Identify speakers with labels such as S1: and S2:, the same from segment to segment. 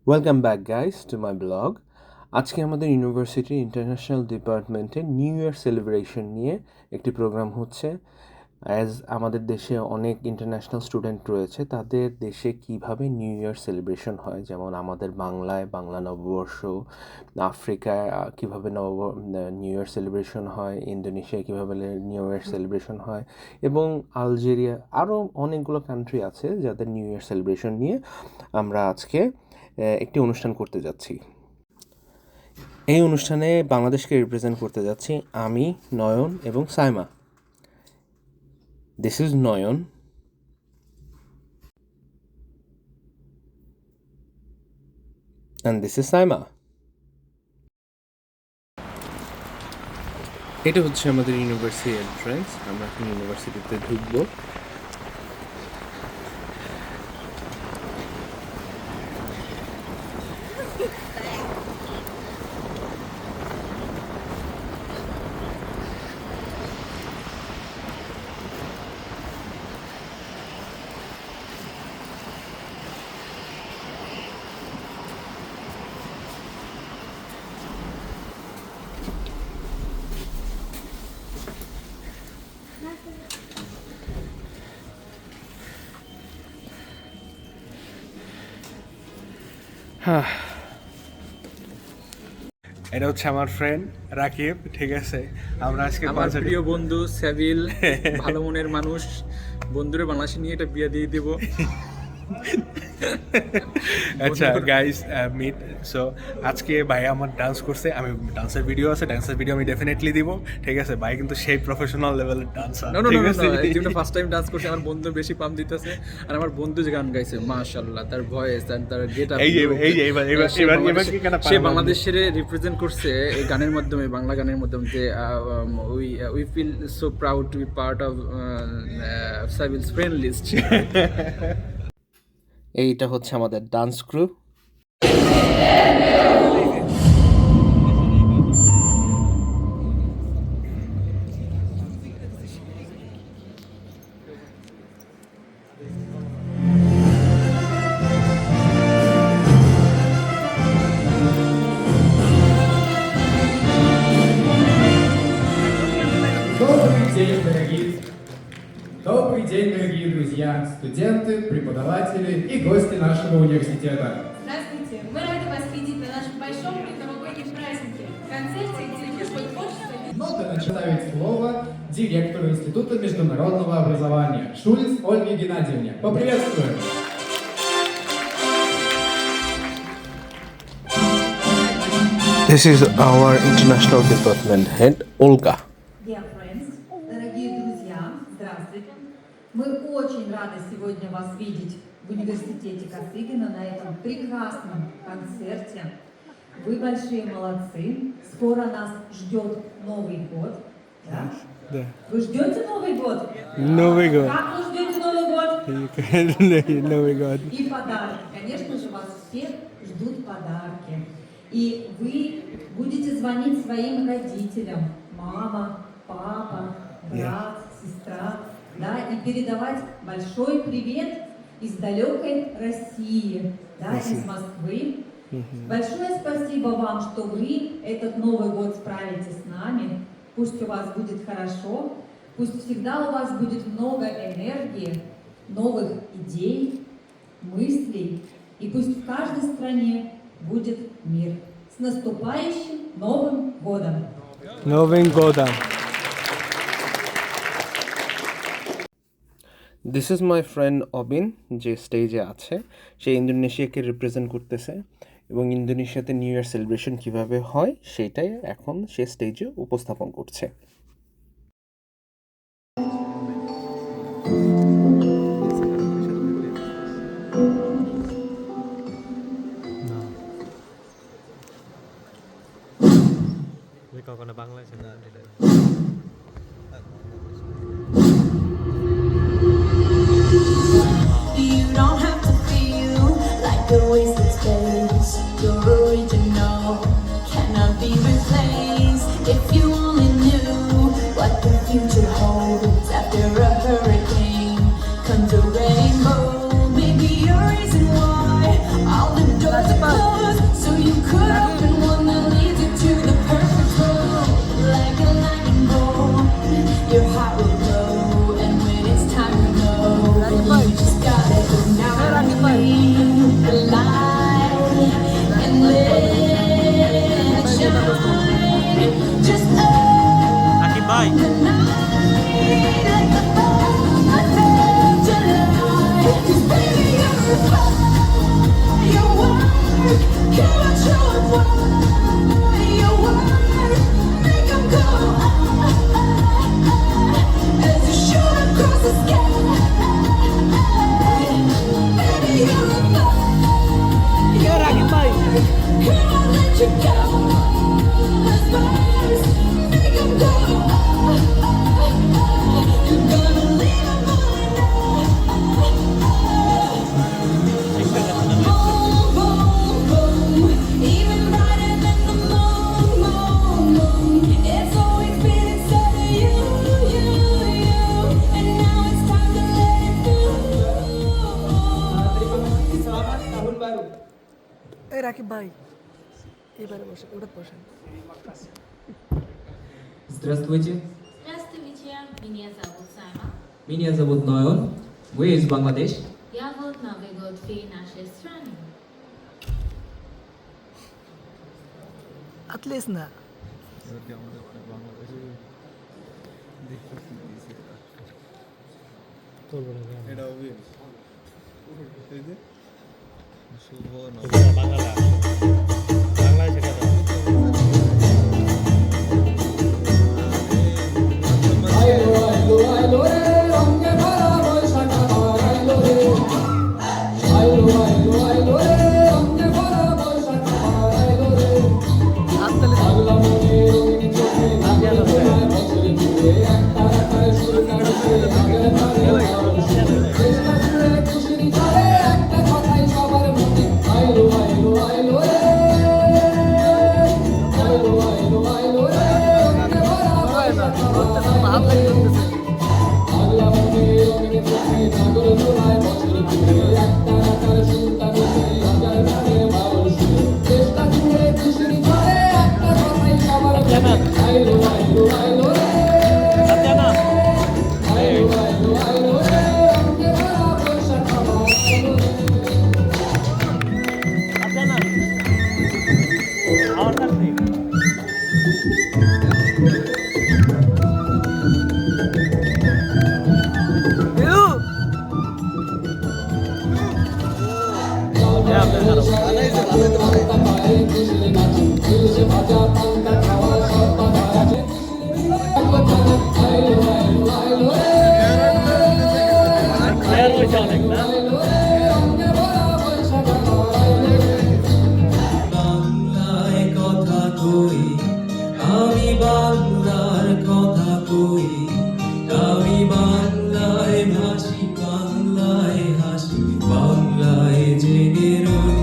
S1: Welcome back guys to my blog. আজকে আমাদের ইউনিভার্সিটির ইন্টারন্যাশনাল ডিপার্টমেন্টে নিউ ইয়ার সেলিব্রেশন নিয়ে একটি প্রোগ্রাম হচ্ছে। অ্যাজ আমাদের দেশে অনেক ইন্টারন্যাশনাল স্টুডেন্ট রয়েছে, তাদের দেশে কিভাবে নিউ ইয়ার সেলিব্রেশন হয়, যেমন আমাদের বাংলায় বাংলা নববর্ষ, আফ্রিকায় কীভাবে নিউ ইয়ার সেলিব্রেশন হয়, ইন্দোনেশিয়ায় কীভাবে নিউ ইয়ার সেলিব্রেশন হয়, এবং আলজেরিয়া, আরও অনেকগুলো কান্ট্রি আছে যাদের নিউ ইয়ার সেলিব্রেশন নিয়ে আমরা আজকে একটি অনুষ্ঠান করতে যাচ্ছি। এই অনুষ্ঠানে বাংলাদেশকে রিপ্রেজেন্ট করতে যাচ্ছি আমি, নয়ন এবং Saima. This is Nayan. And this is Saima. এটা হচ্ছে আমাদের ইউনিভার্সিটি এন্ট্রেন্স। আমরা এখন ইউনিভার্সিটিতে ঢুকবো। এটা হচ্ছে আমার ফ্রেন্ড রাকিব, ঠিক আছে? আমরা আজকে
S2: আমার প্রিয় বন্ধু সাবিল, ভালো মনের মানুষ, বন্ধুরে বাংলাদেশে নিয়ে এটা বিয়ে দিয়ে দেব।
S1: আচ্ছা গাইস, মিট। সো আজকে ভাই আমার ডান্স করছে, আমি ডান্সের ভিডিও আছে, ডান্সের ভিডিও আমি ডেফিনেটলি দিব, ঠিক আছে? ভাই কিন্তু সেই প্রফেশনাল লেভেলের ডান্সার।
S2: নো এই জন্য ফার্স্ট টাইম ডান্স করছে, আমার বন্ধু বেশি পাম দিতেছে। আর আমার বন্ধু যে গান গাইছে, মাশাআল্লাহ, তার ভয়েস আর তার গেট আপ, সে বাংলাদেশের রিপ্রেজেন্ট করছে এই গানের মাধ্যমে, বাংলা গানের মাধ্যমে, যে we feel so proud to be part of Sabil's friend list.
S1: এইটা হচ্ছে আমাদের dance crew.
S3: Добрый день, дорогие друзья, студенты, преподаватели и гости нашего университета.
S4: Здравствуйте! Мы рады вас видеть на нашем большом предновогоднем празднике, концерте, где дружба и творчество.
S3: Но для начала ставить слово директору Института международного образования Шульц Ольге Геннадьевне. Поприветствуем!
S1: This is our international department head, Olga.
S5: Dear friends, дорогие друзья, здравствуйте. Мы очень рады сегодня вас видеть в университете Косыгина на этом прекрасном концерте. Вы большие молодцы. Скоро нас ждет Новый год. Да?
S1: Да.
S5: Вы ждете Новый год?
S1: Новый год.
S5: Как вы ждете Новый год?
S1: Новый год.
S5: И подарки. Конечно же, вас всех ждут подарки. И вы будете звонить своим родителям, мама, папа, брат, сестра, да, и передавать большой привет из далекой России, да, из Москвы. Большое спасибо вам, что вы этот Новый год справите с нами. Пусть у вас будет хорошо, пусть всегда у вас будет много энергии, новых идей, мыслей, и пусть в каждой стране будет мир. С наступающим Новым годом!
S1: Новым годом! This is my friend Abin, যে স্টেজে আছে। সে ইন্দোনেশিয়াকে রিপ্রেজেন্ট করতেছে এবং ইন্দোনেশিয়াতে নিউ ইয়ার সেলিব্রেশন কীভাবে হয় সেটাই এখন সে স্টেজে উপস্থাপন করছে।
S6: কখনো বাংলাদেশে না
S7: You don't have to feel like a wasted space. You're original, cannot be replaced. If you only knew what the future holds after a hurricane comes a rainbow. Maybe a reason why all the doors are closed.
S8: এই রাকিব ভাই এবারে বসে ওটা বসেন
S3: Здравствуйте.
S9: Здравствуйте, меня зовут Сайма.
S3: Меня зовут Нойл. Вы из Бангладеш?
S9: Я вот Новый год в нашей стране.
S8: Отлично.
S6: বাংলা বাংলায় শেখা যায়
S10: বাংলায় কথা কই আমি বাংলার কথা কই আমি বাংলায় ভাসি বাংলায় হাসি বাংলায় জেগে রই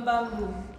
S7: par vous.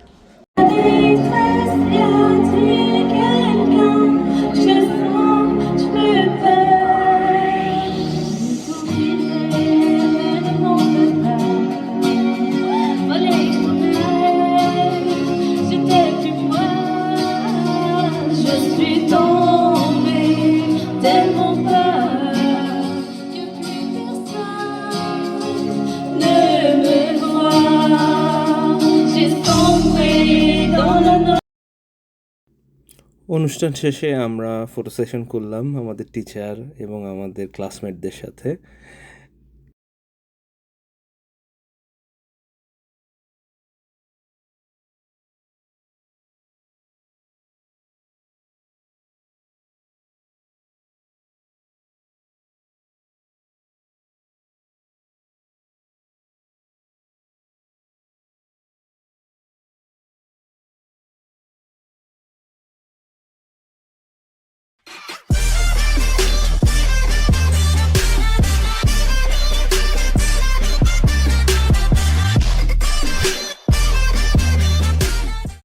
S1: অনুষ্ঠান শেষে আমরা ফটো সেশন করলাম আমাদের টিচার এবং আমাদের ক্লাসমেটদের সাথে।